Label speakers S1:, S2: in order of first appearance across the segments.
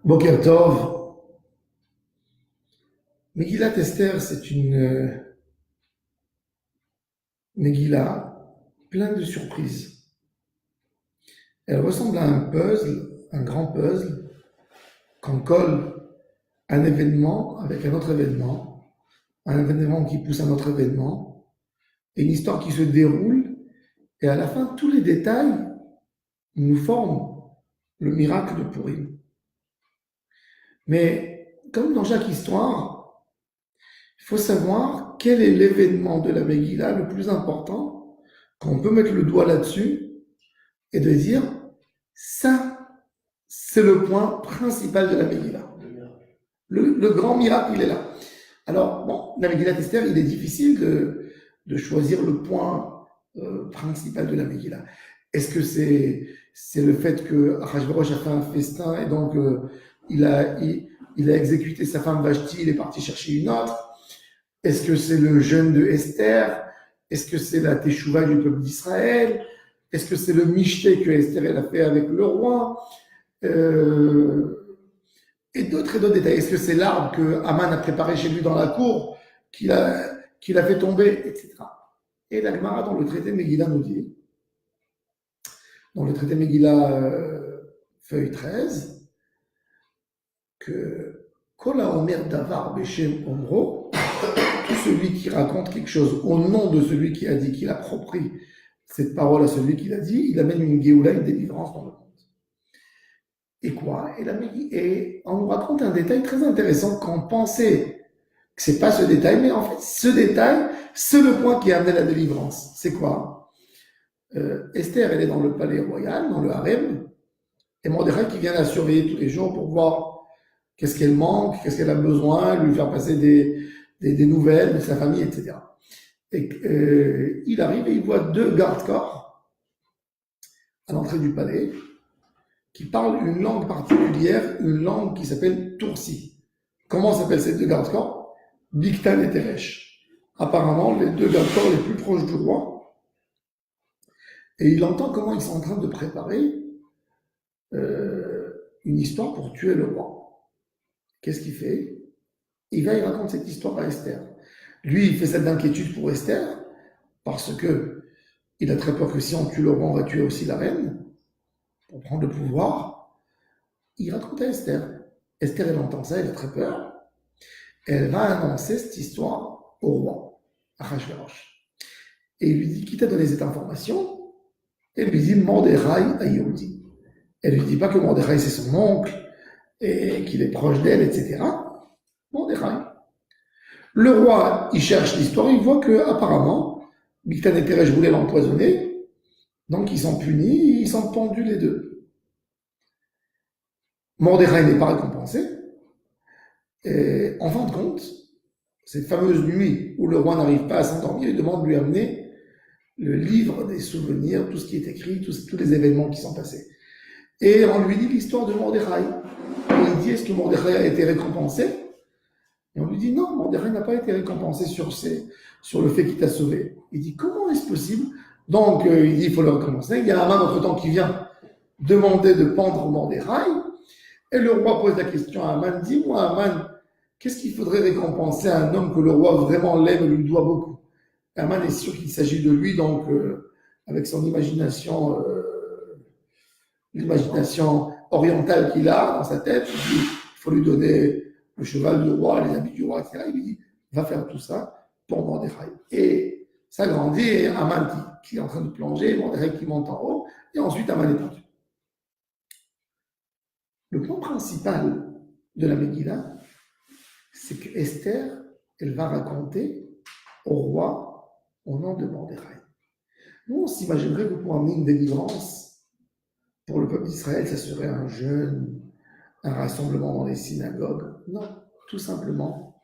S1: Boker Tov, Megillat Esther, c'est une Megillah pleine de surprises. Elle ressemble à un puzzle, un grand puzzle, qu'on colle un événement avec un autre événement, un événement qui pousse un autre événement, et une histoire qui se déroule, et à la fin, tous les détails nous forment le miracle de Purim. Mais comme dans chaque histoire, il faut savoir quel est l'événement de la Megillah le plus important, qu'on peut mettre le doigt là-dessus et de dire ça, c'est le point principal de la Megillah. Le grand miracle, il est là. Alors, bon, la Megillat Esther, il est difficile de choisir le point principal de la Megillah. Est-ce que c'est le fait que Achashverosh a fait un festin et donc il a exécuté sa femme Vashti, il est parti chercher une autre? Est-ce que c'est le jeûne de Esther? Est-ce que c'est la Teshuvah du peuple d'Israël? Est-ce que c'est le michté que Esther elle a fait avec le roi? Et d'autres détails. Est-ce que c'est l'arbre que Haman a préparé chez lui dans la cour qu'il a fait tomber, etc. Et la Gemara dans le traité Megillah nous dit, dans le traité Megillah feuille 13, que Kol haomer davar beshem omro, tout celui qui raconte quelque chose au nom de celui qui a dit, qu'il approprie cette parole à celui qui l'a dit, il amène une Géoula, une délivrance dans le monde. Et quoi? Et on nous raconte un détail très intéressant qu'on pensait que c'est pas ce détail, mais en fait, ce détail, c'est le point qui a amené la délivrance. C'est quoi? Esther, elle est dans le palais royal, dans le harem, et Mordechai qui vient la surveiller tous les jours pour voir qu'est-ce qu'elle manque, qu'est-ce qu'elle a besoin, lui faire passer des nouvelles de sa famille, etc. Et il arrive et il voit deux gardes-corps à l'entrée du palais qui parlent une langue particulière, une langue qui s'appelle Toursi. Comment s'appellent ces deux gardes-corps? Bigtan et Teresh. Apparemment, les deux gardes-corps les plus proches du roi. Et il entend comment ils sont en train de préparer une histoire pour tuer le roi. Qu'est-ce qu'il fait? Il va y raconter cette histoire à Esther. Lui, il fait cette inquiétude pour Esther, parce que il a très peur que si on tue le roi, on va tuer aussi la reine, pour prendre le pouvoir. Il raconte à Esther. Esther, elle entend ça, elle a très peur. Elle va annoncer cette histoire au roi, à Achashverosh. Et il lui dit, qui t'a donné cette information? Elle lui dit, Mordechai à Yehudi. Elle lui dit pas que Mordechai c'est son oncle, et qu'il est proche d'elle, etc. Mordechai. Le roi, il cherche l'histoire, il voit que apparemment, Bigtan et Teresh voulaient l'empoisonner, donc ils sont punis, ils sont pendus les deux. Mordechai n'est pas récompensé, et en fin de compte, cette fameuse nuit où le roi n'arrive pas à s'endormir, il demande de lui amener le livre des souvenirs, tout ce qui est écrit, tous les événements qui sont passés. Et on lui dit l'histoire de Mordechai. Et il dit, est-ce que Mordechai a été récompensé? Et on lui dit, non, Mordechai n'a pas été récompensé sur le fait qu'il t'a sauvé. Il dit, comment est-ce possible? Donc, il dit, il faut le récompenser. Il y a Haman, entre-temps, qui vient demander de pendre Mordechai. Et le roi pose la question à Haman, dis-moi, Haman, qu'est-ce qu'il faudrait récompenser à un homme que le roi vraiment l'aime et lui doit beaucoup? Haman est sûr qu'il s'agit de lui, donc, avec son l'imagination orientale qu'il a dans sa tête, il dit, il faut lui donner le cheval du roi, les habits du roi, etc. Il lui dit, va faire tout ça pour Mordechai. Et ça grandit, et Haman qui est en train de plonger, Mordechai qui monte en haut, et ensuite Haman est perdu. Le point principal de la Megillah, c'est que Esther, elle va raconter au roi au nom de Mordechai. Nous, on s'imaginerait que pour amener une délivrance pour le peuple d'Israël, ça serait un jeûne, un rassemblement dans les synagogues. Non, tout simplement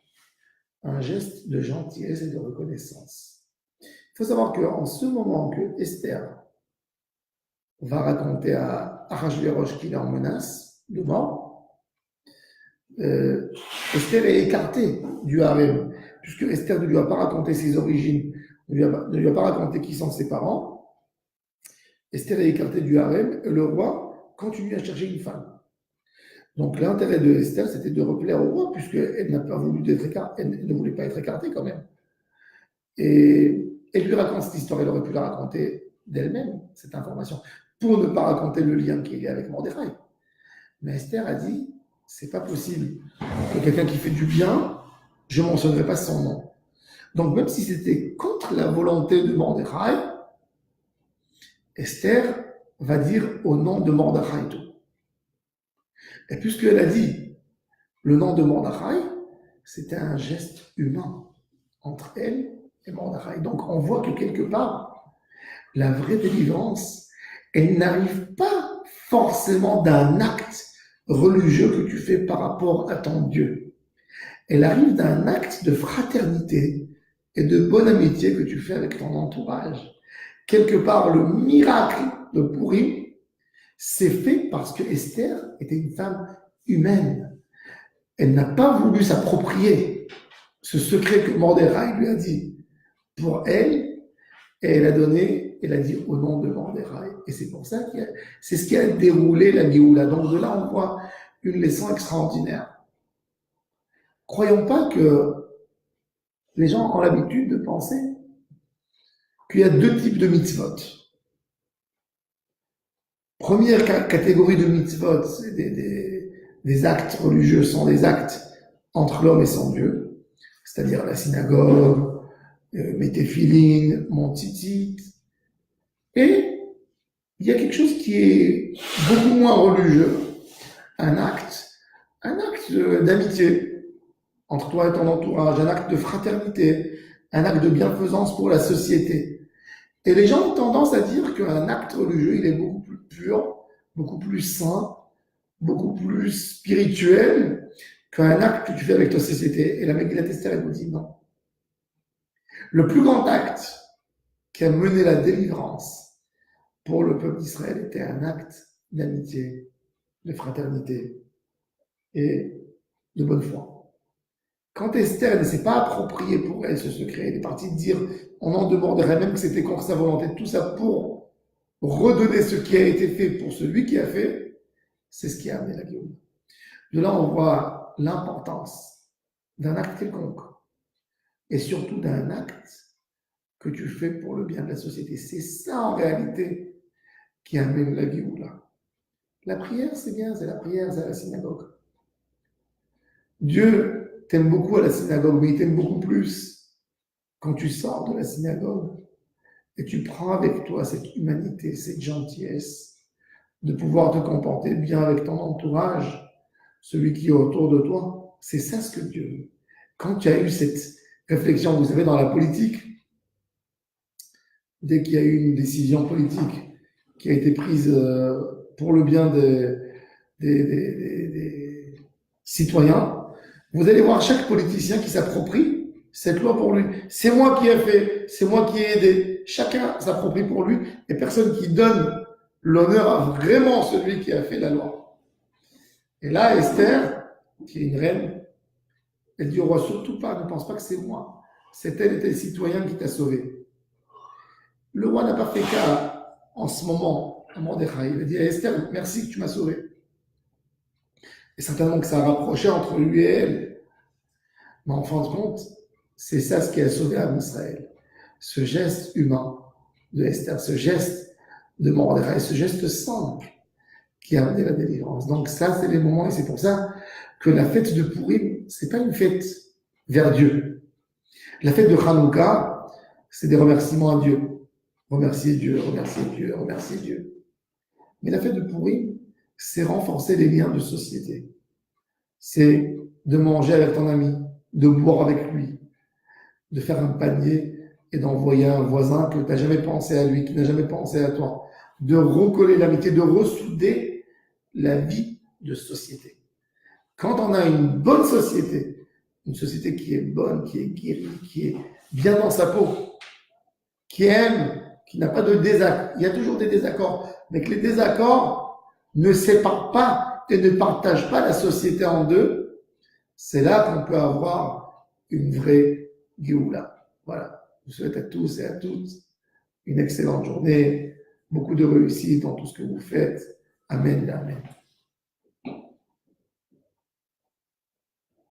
S1: un geste de gentillesse et de reconnaissance. Il faut savoir qu'en ce moment que Esther va raconter à Achashverosh qu'il est en menace de mort, Esther est écartée du harem, puisque Esther ne lui a pas raconté ses origines, ne lui a pas raconté qui sont ses parents. Esther est écartée du harem et le roi continue à chercher une femme. Donc l'intérêt de Esther, c'était de replaire au roi, puisqu'elle n'a pas voulu être écartée, elle ne voulait pas être écartée quand même. Et elle lui raconte cette histoire, elle aurait pu la raconter d'elle-même, cette information, pour ne pas raconter le lien qu'il y a avec Mordechai. Mais Esther a dit, c'est pas possible que quelqu'un qui fait du bien, je ne mentionnerai pas son nom. Donc même si c'était contre la volonté de Mordechai, Esther va dire au nom de Mordechai tout. Et puisqu'elle a dit le nom de Mordechai, c'était un geste humain entre elle et Mordechai. Donc on voit que quelque part, la vraie délivrance, elle n'arrive pas forcément d'un acte religieux que tu fais par rapport à ton Dieu. Elle arrive d'un acte de fraternité et de bonne amitié que tu fais avec ton entourage. Quelque part, le miracle de Purim, c'est fait parce que Esther était une femme humaine. Elle n'a pas voulu s'approprier ce secret que Mordechai lui a dit pour elle, et elle a donné, elle a dit au nom de Mordechai. Et c'est pour ça que c'est ce qui a déroulé la Géoula. Donc de là, on voit une leçon extraordinaire. Croyons pas que les gens ont l'habitude de penser qu'il y a deux types de mitzvot. Première catégorie de mitzvot, c'est des actes religieux, sont des actes entre l'homme et son Dieu, c'est-à-dire la synagogue, mes téphilines, mon tzitzit. Et il y a quelque chose qui est beaucoup moins religieux, un acte d'amitié entre toi et ton entourage, un acte de fraternité, un acte de bienfaisance pour la société. Et les gens ont tendance à dire qu'un acte religieux, il est beaucoup plus pur, beaucoup plus sain, beaucoup plus spirituel qu'un acte que tu fais avec ta société. Et la Megillat Esther, elle nous dit non. Le plus grand acte qui a mené la délivrance pour le peuple d'Israël était un acte d'amitié, de fraternité et de bonne foi. Quand Esther ne s'est pas approprié pour elle ce secret, elle est partie dire, on en demanderait même que c'était contre sa volonté, tout ça pour redonner ce qui a été fait pour celui qui a fait, c'est ce qui a amené la Géoula. De là, on voit l'importance d'un acte quelconque et surtout d'un acte que tu fais pour le bien de la société. C'est ça en réalité qui amène la Géoula. La prière, c'est bien, c'est la prière, c'est la synagogue. Dieu t'aime beaucoup à la synagogue, mais il t'aime beaucoup plus quand tu sors de la synagogue et tu prends avec toi cette humanité, cette gentillesse, de pouvoir te comporter bien avec ton entourage, celui qui est autour de toi. C'est ça ce que Dieu veut. Quand tu as eu cette réflexion, vous savez, dans la politique, dès qu'il y a eu une décision politique qui a été prise pour le bien des citoyens, vous allez voir chaque politicien qui s'approprie cette loi pour lui. C'est moi qui ai fait, c'est moi qui ai aidé. Chacun s'approprie pour lui et personne qui donne l'honneur à vraiment celui qui a fait la loi. Et là, Esther, qui est une reine, elle dit au roi, surtout pas, ne pense pas que c'est moi. C'est tel et tel citoyen qui t'a sauvé. Le roi n'a pas fait cas en ce moment à Mordechai. Il a dit à Esther, merci que tu m'as sauvé. Et certainement que ça a rapproché entre lui et elle. Mais en fin de compte, c'est ça ce qui a sauvé Israël. Ce geste humain de Esther, ce geste de Mordechai, ce geste simple qui a amené la délivrance. Donc ça, c'est les moments, et c'est pour ça que la fête de Purim, c'est pas une fête vers Dieu. La fête de Hanouka, c'est des remerciements à Dieu. Remercier Dieu, remercier Dieu, remercier Dieu. Mais la fête de Purim, c'est renforcer les liens de société. C'est de manger avec ton ami, de boire avec lui, de faire un panier et d'envoyer un voisin que tu n'as jamais pensé à lui, qui n'a jamais pensé à toi, de recoller l'amitié, de ressouder la vie de société. Quand on a une bonne société, une société qui est bonne, qui est guérie, qui est bien dans sa peau, qui aime, qui n'a pas de désaccord, il y a toujours des désaccords, mais que les désaccords ne séparent pas et ne partagent pas la société en deux, c'est là qu'on peut avoir une vraie Géoula. Voilà. Je vous souhaite à tous et à toutes une excellente journée, beaucoup de réussite dans tout ce que vous faites. Amen, amen.